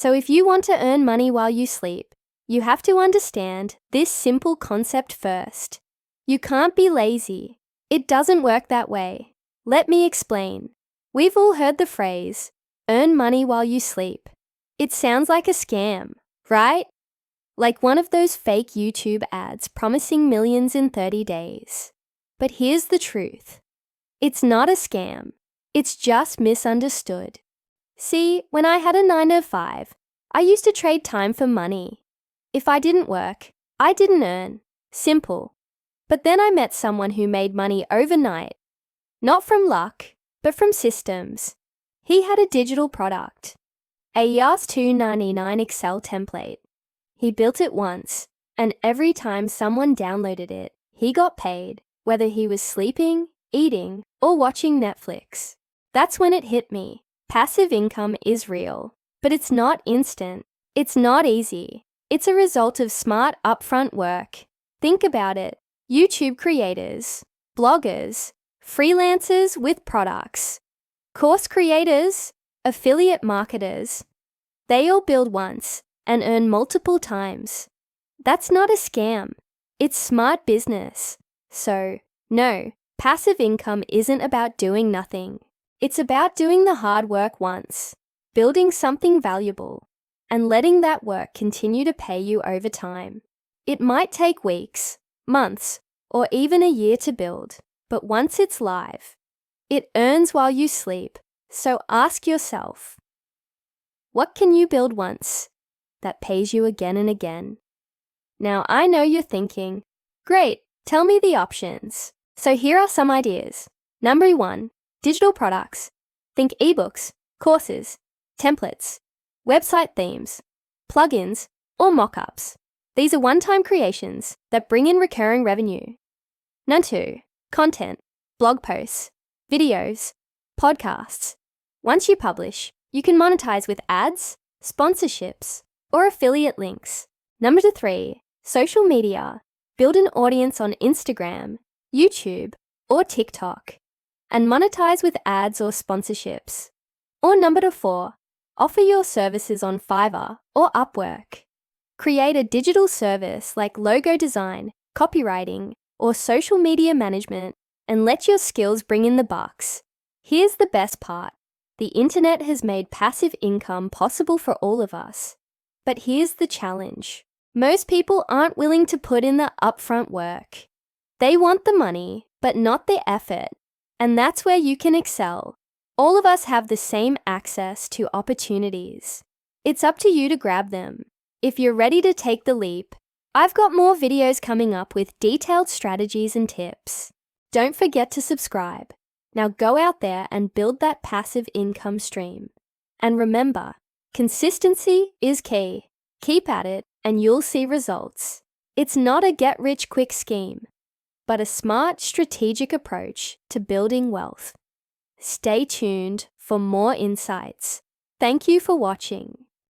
So if you want to earn money while you sleep, you have to understand this simple concept first. You can't be lazy. It doesn't work that way. Let me explain. We've all heard the phrase, earn money while you sleep. It sounds like a scam, right? Like one of those fake YouTube ads promising millions in 30 days. But here's the truth. It's not a scam. It's just misunderstood. See, when I had a 9 to 5, I used to trade time for money. If I didn't work, I didn't earn. Simple. But then I met someone who made money overnight. Not from luck, but from systems. He had a digital product, a YAS 299 Excel template. He built it once, and every time someone downloaded it, he got paid, whether he was sleeping, eating, or watching Netflix. That's when it hit me. Passive income is real, but it's not instant. It's not easy. It's a result of smart upfront work. Think about it. YouTube creators, bloggers, freelancers with products, course creators, affiliate marketers. They all build once and earn multiple times. That's not a scam. It's smart business. So, no, passive income isn't about doing nothing. It's about doing the hard work once, building something valuable, and letting that work continue to pay you over time. It might take weeks, months, or even a year to build, but once it's live, it earns while you sleep. So ask yourself, what can you build once that pays you again and again? Now, I know you're thinking, great, tell me the options. So here are some ideas. Number 1, digital products. Think ebooks, courses, templates, website themes, plugins, or mock-ups. These are one-time creations that bring in recurring revenue. Number 2, content, blog posts, videos, podcasts. Once you publish, you can monetize with ads, sponsorships, or affiliate links. Number 3, social media. Build an audience on Instagram, YouTube, or TikTok, and monetize with ads or sponsorships. Or number 4, offer your services on Fiverr or Upwork. Create a digital service like logo design, copywriting, or social media management, and let your skills bring in the bucks. Here's the best part. The internet has made passive income possible for all of us. But here's the challenge. Most people aren't willing to put in the upfront work. They want the money, but not the effort. And that's where you can excel. All of us have the same access to opportunities. It's up to you to grab them. If you're ready to take the leap, I've got more videos coming up with detailed strategies and tips. Don't forget to subscribe. Now go out there and build that passive income stream. And remember, consistency is key. Keep at it and you'll see results. It's not a get-rich-quick scheme, but a smart, strategic approach to building wealth. Stay tuned for more insights. Thank you for watching.